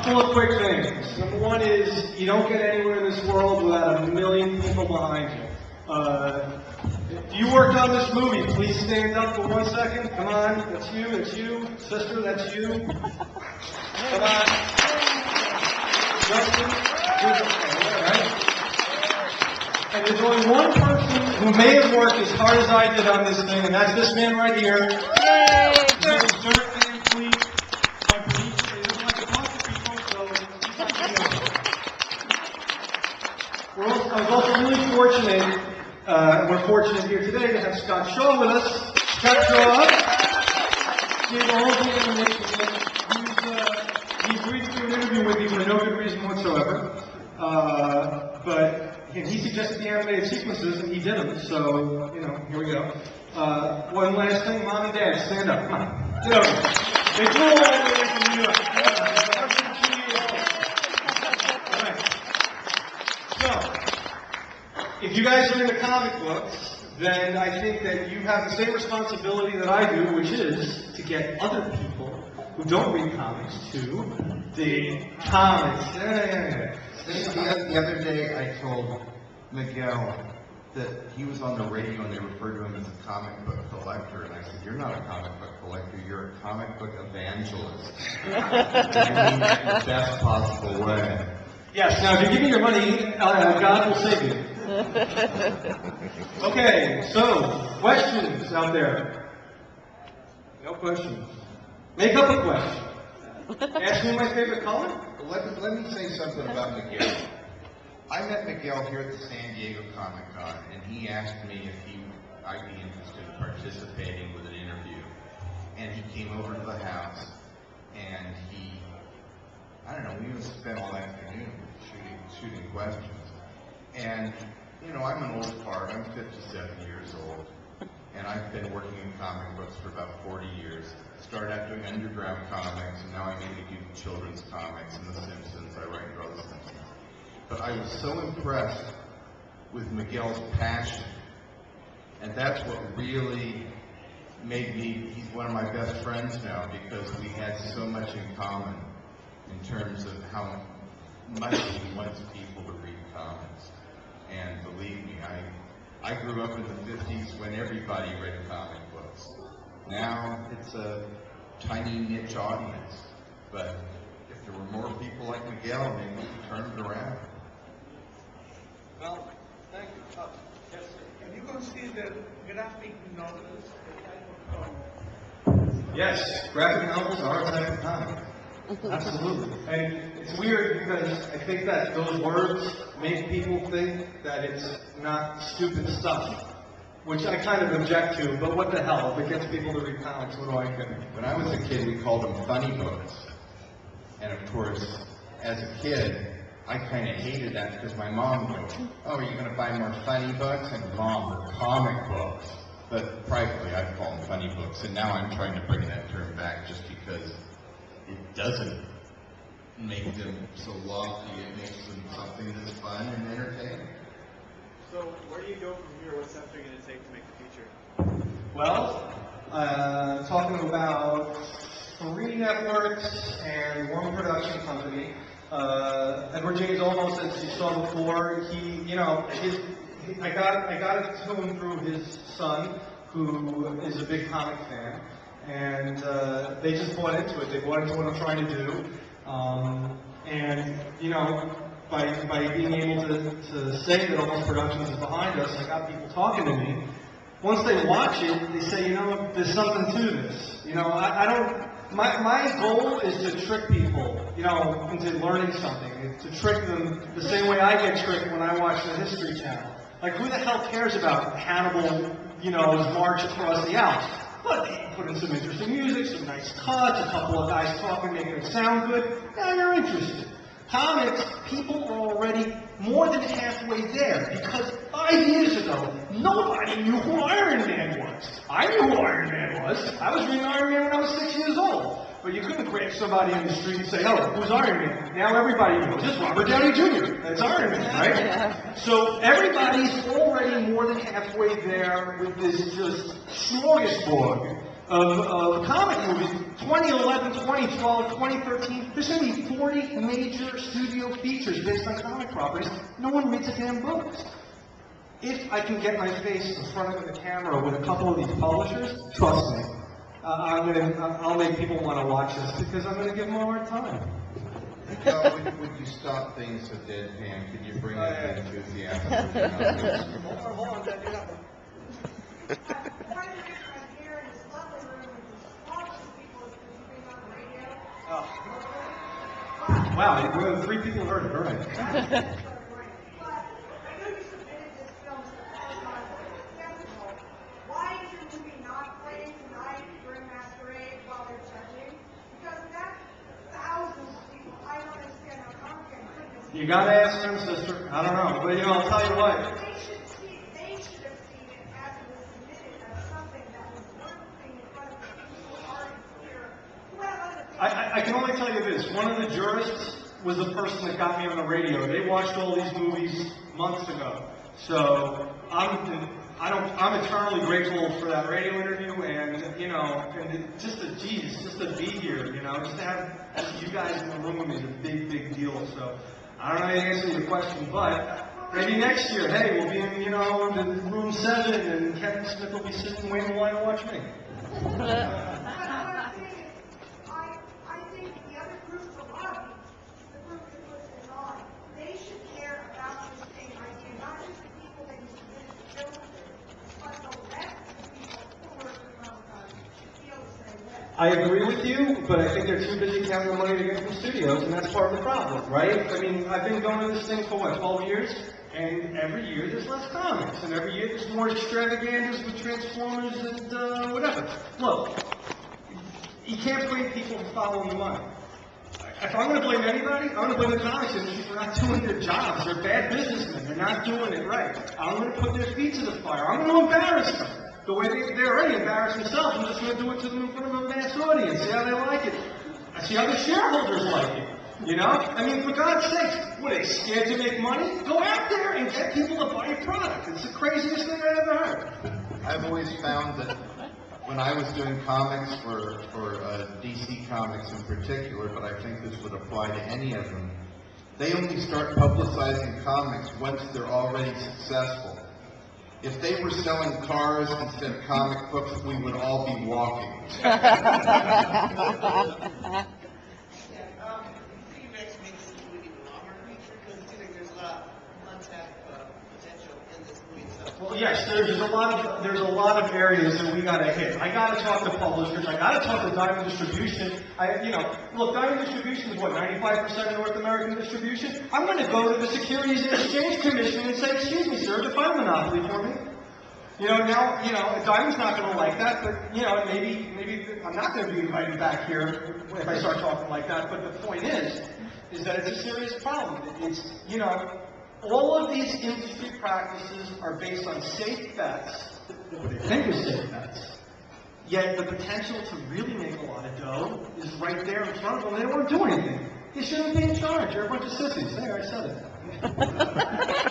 couple of quick things. Number one is, you don't get anywhere in this world without a million people behind you. If you worked on this movie, please stand up for 1 second. Come on, that's you. Sister, that's you. Come on. Justin, right? And there's only one person who may have worked as hard as I did on this thing, and that's this man right here. Yay! His name is Dirk Van Fleet. My producer, he doesn't like to talk to people, so he's not going to. I was also really fortunate, we're fortunate here today to have Scott Shaw with us. Scott Shaw gave all the information. He agreed to do an interview with you for no good reason whatsoever. But he suggested the animated sequences, and he did them, so, here we go. One last thing, Mom and Dad, stand up, come on. Get over. They flew all the way from New York. So, if you guys are into comic books, then I think that you have the same responsibility that I do, which is to get other people who don't read comics to dig comics. The other day I told Miguel that he was on the radio and they referred to him as a comic book collector, and I said, "You're not a comic book collector, you're a comic book evangelist." You mean that in the best possible way. Yes, now if you give me your money, God will save you. Okay, so, questions out there? No questions. Make up a question. Ask me my favorite color? Let me say something about Miguel. I met Miguel here at the San Diego Comic Con, and he asked me if I'd be interested in participating with an interview. And he came over to the house, and we even spent all afternoon shooting questions. And, I'm an old fart. I'm 57 years old, and I've been working in comic books for about 40 years. Started out doing underground comics, and now I mainly do children's comics and The Simpsons. I write and draw The Simpsons. But I was so impressed with Miguel's passion, and that's what really made me, he's one of my best friends now, because we had so much in common in terms of how much he wants people to read comics. And believe me, I grew up in the 50s when everybody read comic books. Now it's a tiny niche audience, but if there were more people like Miguel, maybe we could turn it around. Well, thank you. Yes, sir. Have you considered graphic novels? Yes, graphic novels are a type of comic. Absolutely. And it's weird because I think that those words make people think that it's not stupid stuff, which I kind of object to, but what the hell? If it gets people to read comics, what do I care? When I was a kid, we called them funny books. And of course, as a kid, I kind of hated that because my mom would go, "Oh, are you going to buy more funny books?" And Mom, they're comic books. But privately, I'd call them funny books. And now I'm trying to bring that term back just because it doesn't make them so lofty. It makes them something that's fun and entertaining. So where do you go from here? What steps are you going to take to make the feature? Well, talking about 3 networks and 1 production company. Edward James Olmos, as you saw before, I got it to him through his son, who is a big comic fan, and they just bought into it. They bought into what I'm trying to do, and by being able to say that Olmos Productions is behind us, I got people talking to me. Once they watch it, they say, there's something to this. I don't. My goal is to trick people, into learning something, to trick them the same way I get tricked when I watch the History Channel. Like, who the hell cares about Hannibal, his march across the Alps? But they put in some interesting music, some nice cuts, a couple of guys talking, making it sound good. Now you're interested. Comics, people are already more than halfway there, because 5 years ago, nobody knew who Iron Man was. I knew who Iron Man was. I was reading Iron Man when I was 6 years old. But you couldn't grab somebody in the street and say, "Oh, who's Iron Man?" Now everybody knows. It's Robert Downey Jr. That's Iron Man, right? Yeah. So everybody's already more than halfway there with this just smorgasbord of comic movies, 2011, 2012, 2013, there's going to be 40 major studio features based on comic properties. No one reads a damn book. If I can get my face in front of the camera with a couple of these publishers, trust me, I'll make people want to watch this because I'm going to give them a hard time. Miguel, would you stop being so deadpan? Could you bring that enthusiasm? Hold on, Dad, you're not. Wow, more than 3 people heard it, all right. You gotta ask them, sister. I don't know, but I'll tell you what. They should have seen it as it was submitted as something that was worth being in front of the people who aren't here. Who have other things. I can only tell you this. One of the jurists was the person that got me on the radio. They watched all these movies months ago. So I'm eternally grateful for that radio interview, and just to be here, just to have you guys in the room with me is a big, big deal. So I don't know how to answer your question, but maybe next year, hey, we'll be in, the room 7, and Kevin Smith will be sitting waiting in line to watch me. I think the other group for lobby, the group that puts this on, they should care about this same idea, not just the people that you submitted the bill to, but the rest of the people who work for Comic-Con feel the same way. I agree with you, but I think they're too busy counting the money to get from studios, and that's part of the problem, right? I mean, I've been going to this thing for, 12 years? And every year there's less comics, and every year there's more extravaganzas with Transformers and whatever. Look, you can't blame people for following the money. If I'm going to blame anybody, I'm going to blame the comics industry for not doing their jobs. They're bad businessmen. They're not doing it right. I'm going to put their feet to the fire. I'm going to embarrass them. The way they already embarrass themselves, I'm just going to do it to them in front of a mass audience. See how they like it. I see how the shareholders like it. I mean, for God's sakes, what, are they scared to make money? Go out there and get people to buy your product. It's the craziest thing I've ever heard. I've always found that when I was doing comics for DC Comics in particular, but I think this would apply to any of them, they only start publicizing comics once they're already successful. If they were selling cars instead of comic books, we would all be walking. Well, yes, there's a lot of areas that we gotta hit. I gotta talk to publishers. I gotta talk to Diamond Distribution. Look, Diamond Distribution is what, 95% of North American distribution? I'm gonna go to the Securities and Exchange Commission and say, excuse me, sir, define monopoly for me. Diamond's not gonna like that, but maybe I'm not gonna be invited back here if I start talking like that. But the point is that it's a serious problem. It's all of these industry practices are based on safe bets, what they think are safe bets, yet the potential to really make a lot of dough is right there in front of them. They don't want to do anything. You shouldn't be in charge. You're a bunch of sissies. There, I said it.